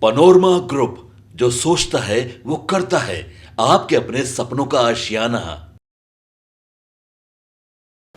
Panorama group, जो सोचता है वो करता है। आपके अपने सपनों का आशियाना।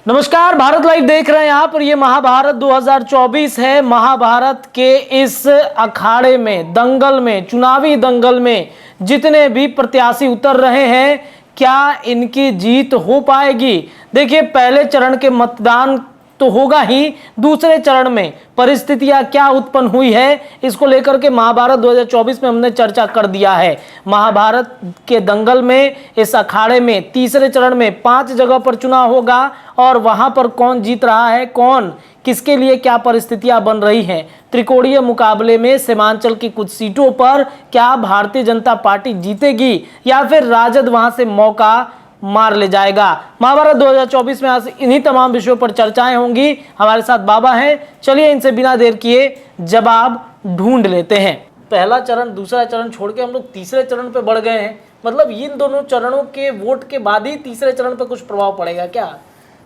नमस्कार, भारत लाइव देख रहे हैं आप और ये महाभारत 2024 है। महाभारत के इस अखाड़े में, दंगल में, चुनावी दंगल में जितने भी प्रत्याशी उतर रहे हैं, क्या इनकी जीत हो पाएगी? देखिए, पहले चरण के मतदान तो होगा ही, दूसरे चरण में परिस्थितियां क्या उत्पन्न हुई है, इसको लेकर के महाभारत 2024 में हमने चर्चा कर दिया है। महाभारत के दंगल में, इस अखाड़े में तीसरे चरण में 5 जगह पर चुनाव होगा और वहां पर कौन जीत रहा है, कौन किसके लिए क्या परिस्थितियां बन रही हैं। त्रिकोणीय मुकाबले में सीमांचल की कुछ सीटों पर क्या भारतीय जनता पार्टी जीतेगी या फिर राजद वहां से मौका मार ले जाएगा। महाभारत 2024 में आज इन्हीं तमाम विषयों पर चर्चाएं होंगी। हमारे साथ बाबा हैं, चलिए इनसे बिना देर किए जवाब ढूंढ लेते हैं। पहला चरण, दूसरा चरण छोड़ के हम लोग तीसरे चरण पे बढ़ गए हैं। मतलब इन दोनों चरणों के वोट के बाद ही तीसरे चरण पे कुछ प्रभाव पड़ेगा क्या?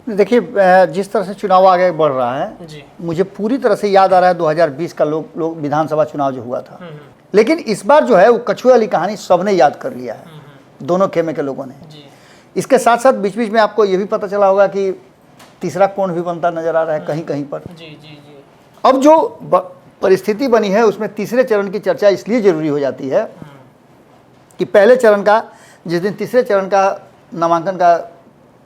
देखिए, जिस तरह से चुनाव आगे बढ़ रहा है जी। मुझे पूरी तरह से याद आ रहा है 2020 का लोक विधानसभा चुनाव जो हुआ था। लेकिन इस बार जो है वो कछुए वाली कहानी सबने याद कर लिया है, दोनों खेमे के लोगों ने। जी। इसके साथ साथ बीच बीच में आपको ये भी पता चला होगा कि तीसरा कोण भी बनता नजर आ रहा है कहीं कहीं पर। जी जी जी। अब जो परिस्थिति बनी है उसमें तीसरे चरण की चर्चा इसलिए जरूरी हो जाती है कि पहले चरण का, जिस दिन तीसरे चरण का नामांकन का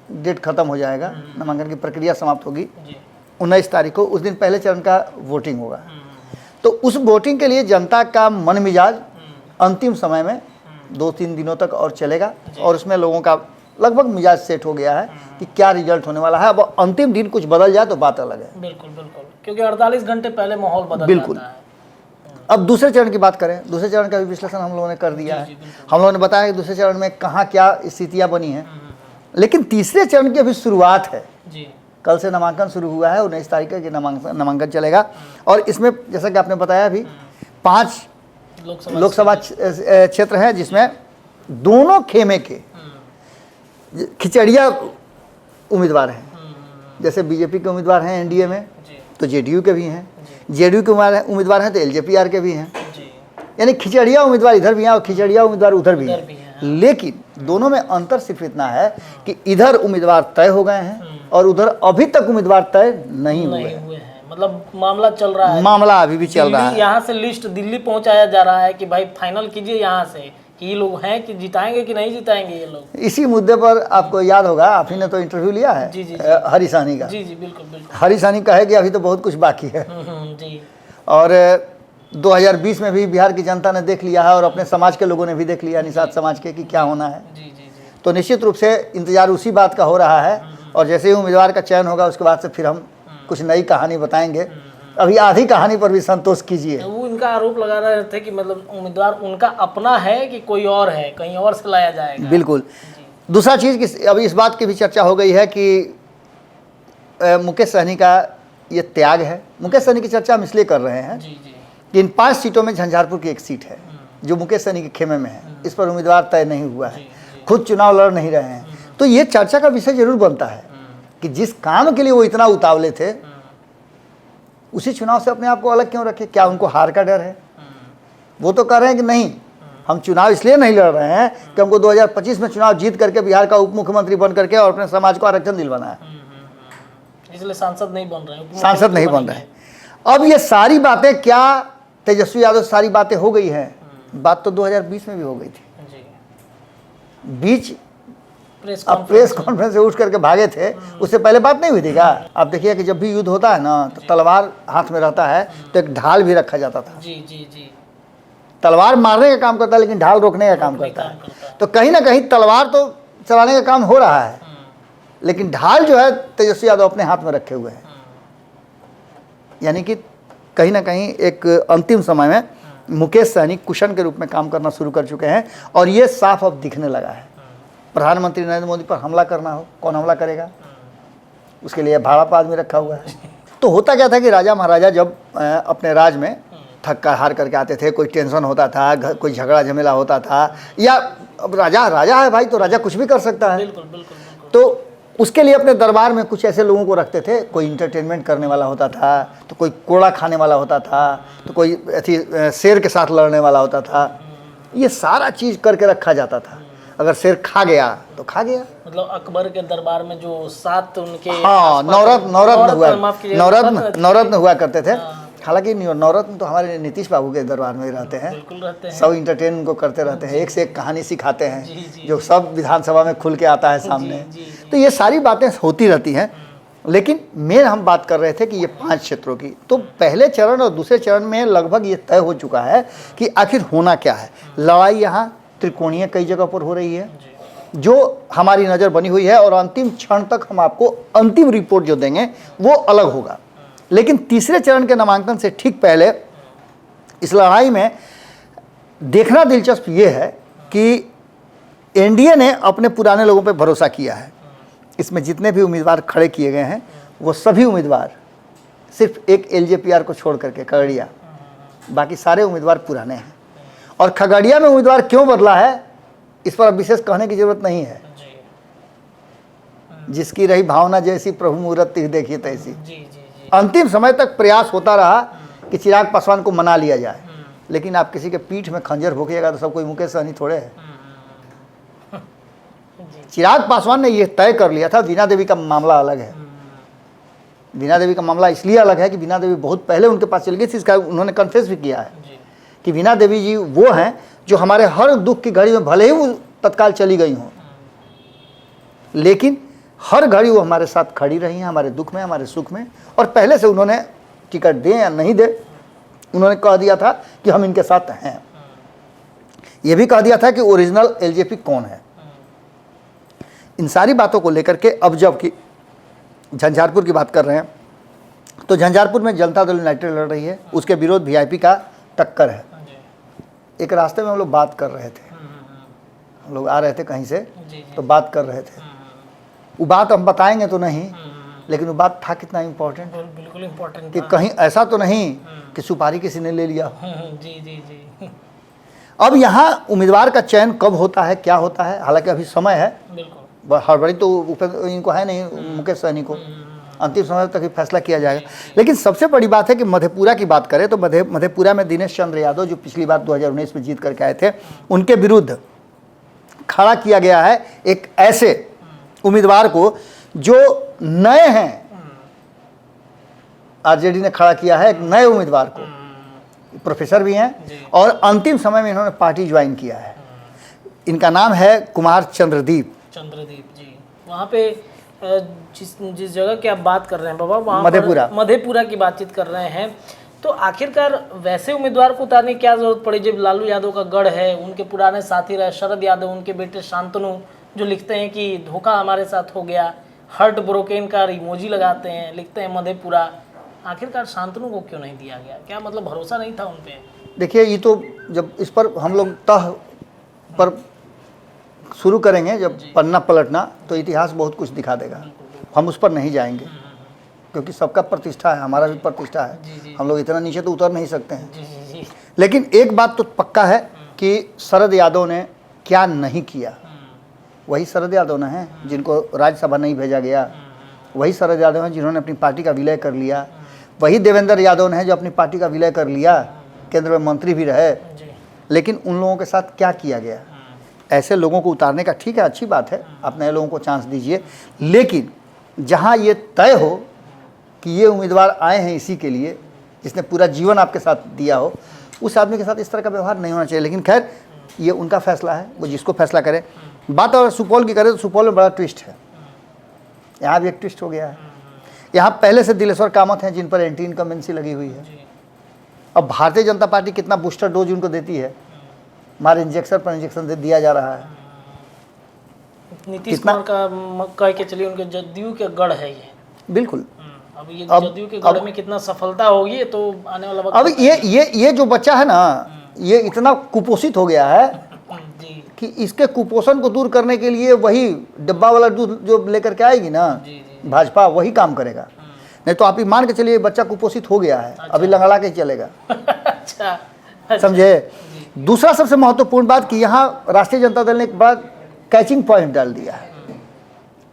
डेट खत्म हो जाएगा, नामांकन की प्रक्रिया समाप्त होगी 19 तारीख को, उस दिन पहले चरण का वोटिंग होगा। तो उस वोटिंग के लिए जनता का मन मिजाज अंतिम समय में 2-3 दिनों तक और चलेगा और उसमें लोगों का लगभग मिजाज सेट हो गया है कि क्या रिजल्ट होने वाला है। अब अंतिम दिन कुछ बदल जाए तो बात अलग है। बिल्कुल बिल्कुल, क्योंकि 48 घंटे पहले माहौल बदल बिल्कुल। जाता है। अब दूसरे चरण की बात करें, दूसरे चरण का भी विश्लेषण हम लोगों ने कर दिया है। हम लोगों ने बताया कि दूसरे चरण में कहाँ क्या स्थितियाँ बनी हैं, लेकिन तीसरे चरण की अभी शुरुआत है। जी। कल से नामांकन शुरू हुआ है, 19 तारीख का नामांकन चलेगा और इसमें जैसा कि आपने बताया अभी 5 लोकसभा क्षेत्र हैं जिसमें दोनों खेमे के खिचड़िया उम्मीदवार हैं। जैसे बीजेपी के उम्मीदवार हैं एनडीए में, तो जेडीयू के भी हैं, जेडीयू के उम्मीदवार हैं तो एलजेपीआर के भी हैं। यानी खिचड़िया उम्मीदवार इधर भी हैं और खिचड़िया उम्मीदवार उधर भी हैं। लेकिन दोनों में अंतर सिर्फ इतना है कि इधर उम्मीदवार तय हो गए हैं और उधर अभी तक उम्मीदवार तय नहीं हुए हैं। मतलब मामला चल रहा है, मामला अभी भी चल रहा है। यहाँ से लिस्ट दिल्ली पहुंचाया जा रहा है कि भाई फाइनल कीजिए यहाँ से कि ये लोग हैं कि जिताएंगे कि नहीं जिताएंगे ये लोग। इसी मुद्दे पर आपको याद होगा, आप ही ने तो इंटरव्यू लिया है जी, जी, हरी साहनी का। जी जी बिल्कुल बिल्कुल। हरी साहनी कहे कि अभी तो बहुत कुछ बाकी है। जी। और 2020 में भी बिहार की जनता ने देख लिया है और अपने समाज के लोगों ने भी देख लिया, निषाद समाज के, कि क्या होना है। जी जी जी। तो निश्चित रूप से इंतजार उसी बात का हो रहा है और जैसे ही उम्मीदवार का चयन होगा उसके बाद से फिर हम कुछ नई कहानी बताएंगे। अभी आधी कहानी पर भी संतोष कीजिए। वो इनका आरोप लगा रहे थे कि मतलब उम्मीदवार उनका अपना है कि कोई और है, कहीं और से लाया जाएगा। बिल्कुल। दूसरा चीज़ कि अभी इस बात की भी चर्चा हो गई है कि मुकेश सहनी का ये त्याग है। मुकेश सहनी की चर्चा हम इसलिए कर रहे हैं जी जी। कि इन 5 सीटों में झंझारपुर की एक सीट है जो मुकेश सहनी के खेमे में है। इस पर उम्मीदवार तय नहीं हुआ है, खुद चुनाव लड़ नहीं रहे हैं। तो ये चर्चा का विषय जरूर बनता है कि जिस काम के लिए वो इतना उतावले थे उसी चुनाव से अपने आप को अलग क्यों रखे? क्या उनको हार का डर है? वो तो कह रहे हैं कि नहीं, हम चुनाव इसलिए नहीं लड़ रहे हैं कि हमको 2025 में चुनाव जीत करके बिहार का उप मुख्यमंत्री बन करके और अपने समाज को आरक्षण दिलवाना है, इसलिए सांसद नहीं बन रहे हैं, सांसद नहीं बन रहे हैं। अब ये सारी बातें क्या तेजस्वी यादव सारी बातें हो गई हैं? बात तो 2020 में भी हो गई थी। बीच अब प्रेस कॉन्फ्रेंस से उठ करके भागे थे, उससे पहले बात नहीं हुई थी क्या? आप देखिए कि जब भी युद्ध होता है ना तो तलवार हाथ में रहता है तो एक ढाल भी रखा जाता था। जी जी जी। तलवार मारने का काम करता है लेकिन ढाल रोकने का काम करता है। तो कहीं ना कहीं तलवार तो चलाने का काम हो रहा है लेकिन ढाल जो है तेजस्वी यादव अपने हाथ में रखे हुए हैं। यानी कि कहीं ना कहीं एक अंतिम समय में मुकेश सहनी कुशन के रूप में काम करना शुरू कर चुके हैं और ये साफ अब दिखने लगा है। प्रधानमंत्री नरेंद्र मोदी पर हमला करना हो, कौन हमला करेगा? उसके लिए भाड़ा पर आदमी रखा हुआ है। तो होता क्या था कि राजा महाराजा जब अपने राज में थक कर हार करके आते थे, कोई टेंशन होता था, कोई झगड़ा झमेला होता था, या अब राजा राजा है भाई तो राजा कुछ भी कर सकता है। बिल्कुल बिल्कुल बिल्कुल। तो उसके लिए अपने दरबार में कुछ ऐसे लोगों को रखते थे, कोई इंटरटेनमेंट करने वाला होता था, तो कोई कोड़ा खाने वाला होता था, तो कोई ऐसी शेर के साथ लड़ने वाला होता था। ये सारा चीज़ करके रखा जाता था। अगर शेर खा गया तो खा गया। मतलब अकबर के दरबार में जो 7 उनके हाँ, नवरत्न नवरत्न हुआ करते थे। हालांकि नवरत्न तो हमारे नीतीश बाबू के दरबार में ही रहते हैं। बिल्कुल रहते हैं। सब इंटरटेन को करते रहते हैं, एक से एक कहानी सिखाते जी, हैं जी। जो सब विधानसभा में खुल के आता है सामने। जी, जी। तो ये सारी बातें होती रहती हैं। लेकिन मेन हम बात कर रहे थे कि ये 5 क्षेत्रों की, तो पहले चरण और दूसरे चरण में लगभग ये तय हो चुका है कि आखिर होना क्या है। लड़ाई यहाँ त्रिकोणीय कई जगह पर हो रही है जो हमारी नज़र बनी हुई है, और अंतिम क्षण तक हम आपको अंतिम रिपोर्ट जो देंगे वो अलग होगा। लेकिन तीसरे चरण के नामांकन से ठीक पहले इस लड़ाई में देखना दिलचस्प ये है कि एनडीए ने अपने पुराने लोगों पर भरोसा किया है। इसमें जितने भी उम्मीदवार खड़े किए गए हैं वो सभी उम्मीदवार, सिर्फ एक एलजेपीआर को छोड़ करके खगड़िया, बाकी सारे उम्मीदवार पुराने हैं। और खगड़िया में उम्मीदवार क्यों बदला है इस पर अब विशेष कहने की जरूरत नहीं है। जिसकी रही भावना जैसी प्रभु मुहूर्त देखिए तैसी। अंतिम समय तक प्रयास होता रहा कि चिराग पासवान को मना लिया जाए, लेकिन आप किसी के पीठ में खंजर भोंकिएगा तो सब कोई मुकेश सहनी थोड़े है। चिराग पासवान ने यह तय कर लिया था। वीणा देवी का मामला अलग है। वीणा देवी का मामला इसलिए अलग है कि वीणा देवी बहुत पहले उनके पास चली गई थी। इसका उन्होंने कन्फेस भी किया है कि वीणा देवी जी वो हैं जो हमारे हर दुख की घड़ी में, भले ही वो तत्काल चली गई हों, लेकिन हर घड़ी वो हमारे साथ खड़ी रही हैं, हमारे दुख में, हमारे सुख में। और पहले से उन्होंने टिकट दें या नहीं दे, उन्होंने कह दिया था कि हम इनके साथ हैं। ये भी कह दिया था कि ओरिजिनल एलजेपी कौन है। इन सारी बातों को लेकर के अब जबकि झंझारपुर की बात कर रहे हैं, तो झंझारपुर में जनता दल यूनाइटेड लड़ रही है, उसके विरोध वीआईपी का टक्कर है। एक रास्ते में हम लोग बात कर रहे थे, हम लोग आ रहे थे कहीं से, तो बात कर रहे थे। वो बात हम बताएंगे तो नहीं, लेकिन वो बात था कितना इम्पोर्टेंट, बिल्कुल इम्पोर्टेंट कि कहीं ऐसा तो नहीं कि सुपारी किसी ने ले लिया। जी जी जी। अब यहाँ उम्मीदवार का चयन कब होता है, क्या होता है, हालांकि अभी समय है, बिल्कुल हड़बड़ी तो इनको है नहीं, मुकेश सहनी को। अंतिम समय तक ही फैसला किया जाएगा। लेकिन सबसे बड़ी बात है कि मधेपुरा की बात करें तो मधेपुरा में दिनेश चंद्र यादव जो पिछली बार 2019 में जीत करके आए थे, उनके विरुद्ध खड़ा किया गया है एक ऐसे उम्मीदवार को जो नए हैं। आरजेडी ने खड़ा किया है एक नए उम्मीदवार को, प्रोफेसर भी हैं और अंतिम समय में इन्होंने पार्टी ज्वाइन किया है। इनका नाम है कुमार चंद्रदीप जी। वहाँ पे जिस जगह की आप बात कर रहे हैं बाबा, वहाँ मधेपुरा की बातचीत कर रहे हैं, तो आखिरकार वैसे उम्मीदवार को उतारने की क्या जरूरत पड़ी जब लालू यादव का गढ़ है, उनके पुराने साथी रहे शरद यादव, उनके बेटे शांतनु जो लिखते हैं कि धोखा हमारे साथ हो गया, हर्ट ब्रोकन का इमोजी लगाते हैं, लिखते हैं मधेपुरा। आखिरकार शांतनु को क्यों नहीं दिया गया? क्या मतलब भरोसा नहीं था उन पे? देखिए, ये तो जब इस पर हम लोग तह पर शुरू करेंगे, जब पन्ना पलटना, तो इतिहास बहुत कुछ दिखा देगा। हम उस पर नहीं जाएंगे क्योंकि सबका प्रतिष्ठा है, हमारा भी प्रतिष्ठा है। हम लोग इतना नीचे तो उतर नहीं सकते हैं। लेकिन एक बात तो पक्का है कि शरद यादव ने क्या नहीं किया, वही शरद यादव ना है जिनको राज्यसभा नहीं भेजा गया, वही शरद यादव हैं जिन्होंने अपनी पार्टी का विलय कर लिया, वही देवेंद्र यादव ने जो अपनी पार्टी का विलय कर लिया, केंद्र में मंत्री भी रहे। लेकिन उन लोगों के साथ क्या किया गया? ऐसे लोगों को उतारने का, ठीक है, अच्छी बात है, आप नए लोगों को चांस दीजिए, लेकिन जहाँ ये तय हो कि ये उम्मीदवार आए हैं इसी के लिए, जिसने पूरा जीवन आपके साथ दिया हो, उस आदमी के साथ इस तरह का व्यवहार नहीं होना चाहिए। लेकिन खैर, ये उनका फैसला है, वो जिसको फैसला करें। बात अगर सुपौल की करें तो सुपौल में बड़ा ट्विस्ट है, यहाँ भी एक ट्विस्ट हो गया है। यहाँ पहले से दिलेश्वर कामत हैं जिन पर एंटी इनकम्बेंसी लगी हुई है। अब भारतीय जनता पार्टी कितना बूस्टर डोज उनको देती है, हमारे इंजेक्शन पर इंजेक्शन दिया जा रहा है। नीतीश कुमार का कह के चलिए उनके जदयू के गढ़ है ये, बिल्कुल। अब ये जदयू के गढ़ में कितना सफलता होगी तो आने वाला वक्त। अब ये जो बच्चा है ना, ये इतना कुपोषित हो गया है कि इसके कुपोषण को दूर करने के लिए वही डब्बा वाला दूध जो लेकर के आएगी ना भाजपा, वही काम करेगा। नहीं तो आप ही मान के चलिए बच्चा कुपोषित हो गया है, अभी लंगड़ा के चलेगा। अच्छा, समझे? दूसरा सबसे महत्वपूर्ण बात कि यहाँ राष्ट्रीय जनता दल ने एक बड़ा कैचिंग पॉइंट डाल दिया है।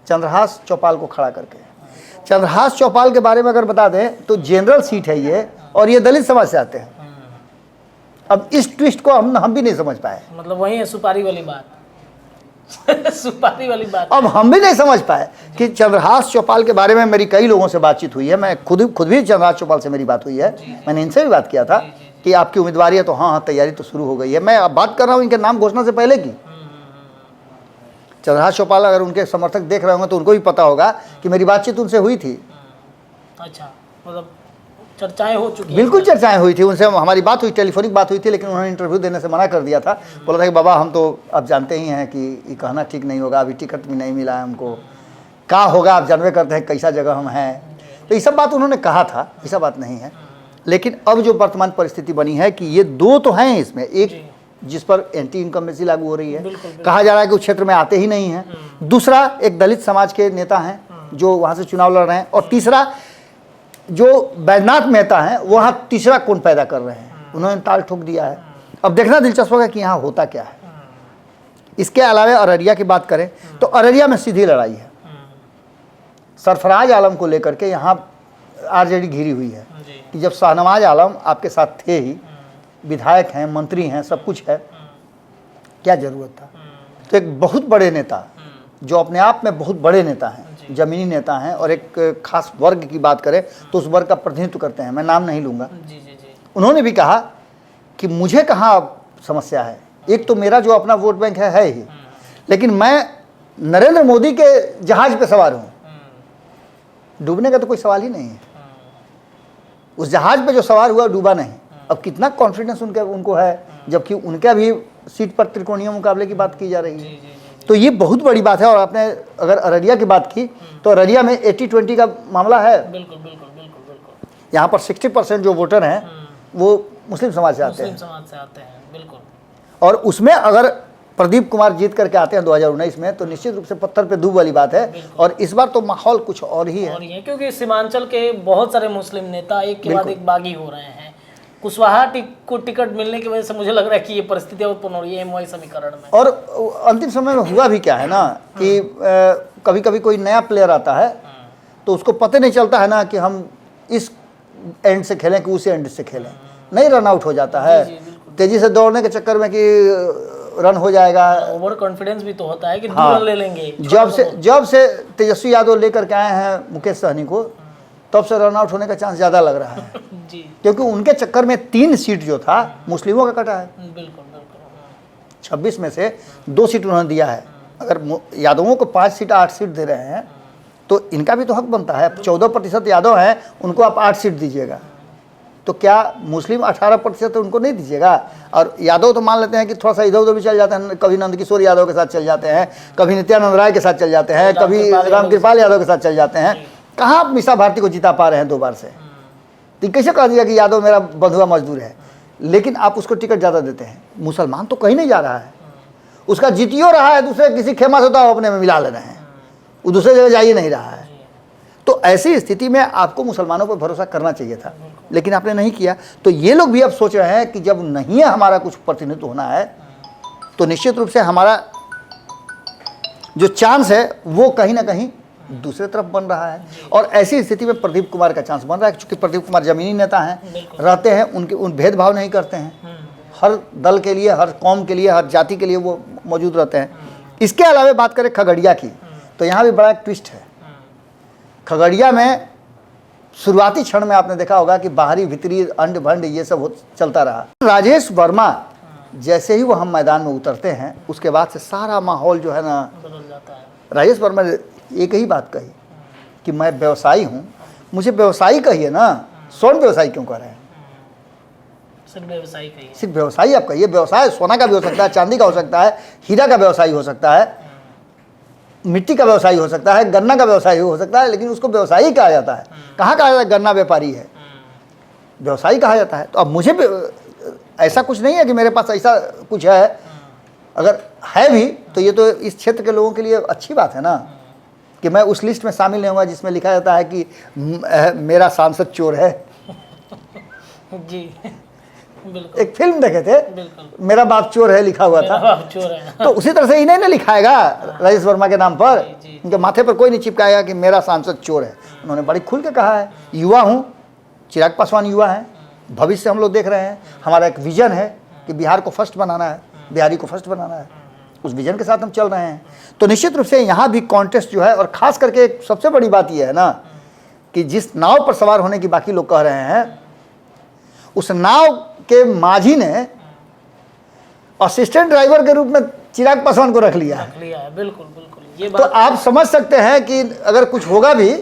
चंद्रहास चौपाल को खड़ा करके। चंद्रहास चौपाल के बारे में अगर बता दें तो जनरल सीट है ये, और ये दलित समाज से आते हैं। अब इस ट्विस्ट को हम भी नहीं समझ पाए। मतलब वही है सुपारी वाली बात सुपारी वाली बात। अब हम भी नहीं समझ पाए कि चंद्रहास चौपाल के बारे में मेरी कई लोगों से बातचीत हुई है। मैं खुद भी चंद्रहास चौपाल से मेरी बात हुई है। मैंने इनसे भी बात किया था कि आपकी उम्मीदवारी है, तो हाँ तैयारी तो शुरू हो गई है। मैं अब बात कर रहा हूँ इनके नाम घोषणा से पहले की। चंद्रहास चौपाल अगर उनके समर्थक देख रहे होंगे तो उनको भी पता होगा कि मेरी बातचीत उनसे हुई थी। अच्छा, मतलब चर्चाएं हो चुकी हैं। बिल्कुल चर्चाएं हुई थी उनसे, हमारी बात हुई, टेलीफोनिक बात हुई थी, लेकिन उन्होंने इंटरव्यू देने से मना कर दिया था। बोला था कि बाबा हम तो अब जानते ही हैं कि ये कहना ठीक नहीं होगा, अभी टिकट भी नहीं मिला है हमको, क्या होगा आप जानवे करते हैं कैसा जगह हम हैं। तो ये सब बात उन्होंने कहा था, ऐसा बात नहीं है। लेकिन अब जो वर्तमान परिस्थिति बनी है कि ये दो तो हैं इसमें, एक जिस पर एंटी इनकम्बेंसी लागू हो रही है, कहा जा रहा है कि उस क्षेत्र में आते ही नहीं हैं। दूसरा एक दलित समाज के नेता हैं जो वहाँ से चुनाव लड़ रहे हैं, और तीसरा जो बैजनाथ मेहता हैं वो वहाँ तीसरा कोण पैदा कर रहे हैं। उन्होंने ताल ठोक दिया है। अब देखना दिलचस्प होगा कि यहाँ होता क्या है। इसके अलावा अररिया की बात करें तो अररिया में सीधी लड़ाई है। सरफराज आलम को लेकर के यहाँ आरजेडी घिरी हुई है कि जब शाहनवाज आलम आपके साथ थे ही, विधायक हैं, मंत्री हैं, सब कुछ है, क्या जरूरत था। तो एक बहुत बड़े नेता जो अपने आप में बहुत बड़े नेता हैं, जमीनी नेता हैं, और एक खास वर्ग की बात करें तो उस वर्ग का प्रतिनिधित्व करते हैं, मैं नाम नहीं लूँगा। उन्होंने भी कहा कि मुझे कहाँ समस्या है, एक तो मेरा जो अपना वोट बैंक है ही, लेकिन मैं नरेंद्र मोदी के जहाज पे सवार हूँ, डूबने का तो कोई सवाल ही नहीं है। उस जहाज पे जो सवार हुआ डूबा नहीं। अब कितना कॉन्फिडेंस उनको है, जबकि उनके भी सीट पर त्रिकोणीय मुकाबले की बात की जा रही है। तो ये बहुत बड़ी बात है। और आपने अगर अररिया की बात की तो अररिया में 80-20 का मामला है। बिल्कुल बिल्कुल बिल्कुल बिल्कुल। यहाँ पर 60% जो वोटर हैं वो मुस्लिम समाज से आते हैं। मुस्लिम समाज से आते हैं, बिल्कुल। और उसमें अगर प्रदीप कुमार जीत करके आते हैं 2019 में, तो निश्चित रूप से पत्थर पे दूब वाली बात है। और इस बार तो माहौल कुछ और ही है। और ये क्योंकि सीमांचल के बहुत सारे मुस्लिम नेता एक के बाद एक बागी हो रहे हैं। कुशवाहा को टिकट मिलने की वजह से मुझे लग रहा है कि ये परिस्थितियां उत्पन्न हो रही है एमवाई समीकरण में। और अंतिम समय में हुआ भी क्या है ना कि कभी कभी कोई नया प्लेयर आता है तो उसको पता नहीं चलता है ना कि हम इस एंड से खेलें कि उस एंड से खेलें, नहीं रन आउट हो जाता है तेजी से दौड़ने के चक्कर में कि रन हो जाएगा। ओवर कॉन्फिडेंस भी तो होता है कि 2 रन ले लेंगे। जब से तेजस्वी यादव लेकर के आए हैं मुकेश सहनी को, तब से रन आउट होने का चांस ज़्यादा लग रहा है जी। क्योंकि उनके चक्कर में 3 सीट जो था मुस्लिमों का कटा है। बिल्कुल बिल्कुल। 26 में से 2 सीट उन्होंने दिया है। अगर यादवों को 5 सीट 8 सीट दे रहे हैं तो इनका भी तो हक बनता है। 14% यादव हैं, उनको आप 8 सीट दीजिएगा, तो क्या मुस्लिम 18% उनको नहीं दीजिएगा? और यादव तो मान लेते हैं कि थोड़ा सा इधर उधर भी चल जाते हैं, कभी नंदकिशोर यादव के साथ चल जाते हैं, कभी नित्यानंद राय के साथ चल जाते हैं, कभी रामकृपाल यादव के साथ चल जाते हैं। कहाँ आप मीसा भारती को जिता पा रहे हैं 2 बार से? तो कैसे कह दिया कि यादव मेरा बंधुआ मजदूर है, लेकिन आप उसको टिकट ज़्यादा देते हैं। मुसलमान तो कहीं नहीं जा रहा है, उसका जीतियो रहा है, दूसरे किसी खेमा से तो आप अपने में मिला ले रहे हैं, वो दूसरे जगह जा ही नहीं रहा है। तो ऐसी स्थिति में आपको मुसलमानों पर भरोसा करना चाहिए था, लेकिन आपने नहीं किया। तो ये लोग भी अब सोच रहे हैं कि जब नहीं है हमारा कुछ प्रतिनिधित्व होना है, तो निश्चित रूप से हमारा जो चांस है वो कहीं ना कहीं दूसरे तरफ बन रहा है। और ऐसी स्थिति में प्रदीप कुमार का चांस बन रहा है, क्योंकि प्रदीप कुमार जमीनी नेता हैं, रहते हैं, उन भेदभाव नहीं करते हैं, हर दल के लिए, हर कौम के लिए, हर जाति के लिए वो मौजूद रहते हैं। इसके अलावा बात करें खगड़िया की, तो यहाँ भी बड़ा एक ट्विस्ट है। खगड़िया में शुरुआती क्षण में आपने देखा होगा कि बाहरी भीतरी अंड भंड ये सब चलता रहा। राजेश वर्मा जैसे ही वो हम मैदान में उतरते हैं, उसके बाद से सारा माहौल जो है ना बदल जाता है। राजेश वर्मा ने एक ही बात कही कि मैं व्यवसायी हूँ, मुझे व्यवसायी कहिए ना, स्वर्ण व्यवसायी क्यों कह रहे हैं? सिर्फ व्यवसायी कहिए। सिर्फ व्यवसायी आप कहिए। व्यवसाय सोना का भी हो सकता है, चांदी का हो सकता है, हीरा का व्यवसायी हो सकता है, मिट्टी का व्यवसायी हो सकता है, गन्ना का व्यवसायी हो सकता है, लेकिन उसको व्यवसायी कहा जाता है। कहाँ कहा जाता है? गन्ना व्यापारी है, व्यवसायी कहा जाता है। तो अब मुझे ऐसा कुछ नहीं है कि मेरे पास ऐसा कुछ है, अगर है भी तो ये तो इस क्षेत्र के लोगों के लिए अच्छी बात है ना कि मैं उस लिस्ट में शामिल नहीं होगा जिसमें लिखा जाता है कि मेरा सांसद चोर है। जी। बिल्कुल। एक फिल्म देखे थे, बिल्कुल। मेरा बाप चोर है लिखा हुआ था। बाप चोर है। तो उसी तरह से इन्हें ना लिखाएगा राजेश वर्मा के नाम पर। जी। उनके माथे पर कोई नहीं चिपकाएगा कि मेरा सांसद चोर है। उन्होंने बड़ी खुल के कहा है, युवा हूँ, चिराग पासवान युवा है, भविष्य हम लोग देख रहे हैं, हमारा एक विजन है कि बिहार को फर्स्ट बनाना है, बिहारी को फर्स्ट बनाना है, उस विजन के साथ हम चल रहे हैं। तो निश्चित रूप से यहाँ भी कॉन्टेस्ट जो है, और खास करके एक सबसे बड़ी बात यह है ना कि जिस नाव पर सवार होने की बाकी लोग कह रहे हैं, उस नाव के माझी ने असिस्टेंट ड्राइवर के रूप में चिराग पासवान को रख लिया है। बिल्कुल बिल्कुल, ये तो बात आप समझ सकते हैं कि अगर कुछ होगा भी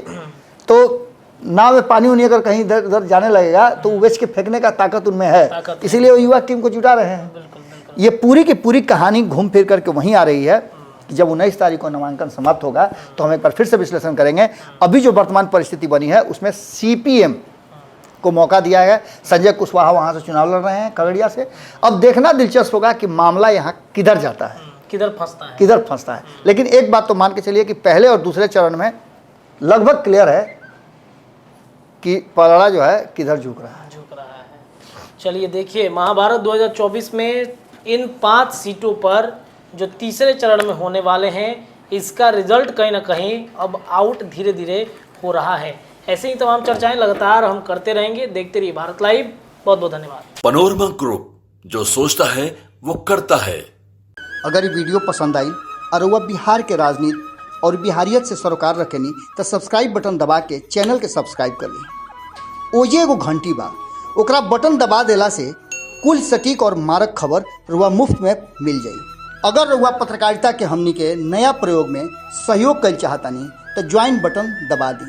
तो नाव में पानी उनी अगर कहीं इधर उधर जाने लगेगा तो उबेच के फेंकने का ताकत उनमें है, इसीलिए वो युवा टीम को जुटा रहे हैं। बिल्कुल बिल्कुल। ये पूरी की पूरी कहानी घूम फिर करके वहीं आ रही है कि जब 19 तारीख को नामांकन समाप्त होगा तो हम एक बार फिर से विश्लेषण करेंगे। अभी जो वर्तमान परिस्थिति बनी है उसमें सीपीएम को मौका दिया है। संजय कुशवाहा वहाँ से चुनाव लड़ रहे हैं खगड़िया से। अब देखना दिलचस्प होगा कि मामला यहाँ किधर जाता है, किधर फंसता है। लेकिन एक बात तो मान के चलिए कि पहले और दूसरे चरण में लगभग क्लियर है कि पलड़ा जो है किधर झुक रहा है। चलिए देखिए, महाभारत 2024 में इन 5 सीटों पर जो तीसरे चरण में होने वाले हैं, इसका रिजल्ट कहीं ना कहीं अब आउट धीरे धीरे हो रहा है। ऐसे ही तमाम चर्चाएं लगातार हम करते रहेंगे। देखते रहिए भारत लाइव। बहुत बहुत धन्यवाद। पनोरमा ग्रुप, जो सोचता है वो करता है। अगर ये वीडियो पसंद आई और वह बिहार के राजनीति और बिहारियत से सरोकार रखेनी तो सब्सक्राइब बटन दबा के चैनल के सब्सक्राइब कर ली। ओजे एगो घंटी बा, ओकरा बटन दबा देला से कुल सटीक और मारक खबर रुआ मुफ्त में मिल जाई। अगर रुआ पत्रकारिता के हमनी के नया प्रयोग में सहयोग कर चाहतानी तो ज्वाइन बटन दबा दी।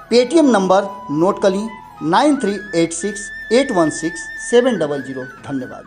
पेटीएम नंबर नोट कर ली 9386816700। धन्यवाद।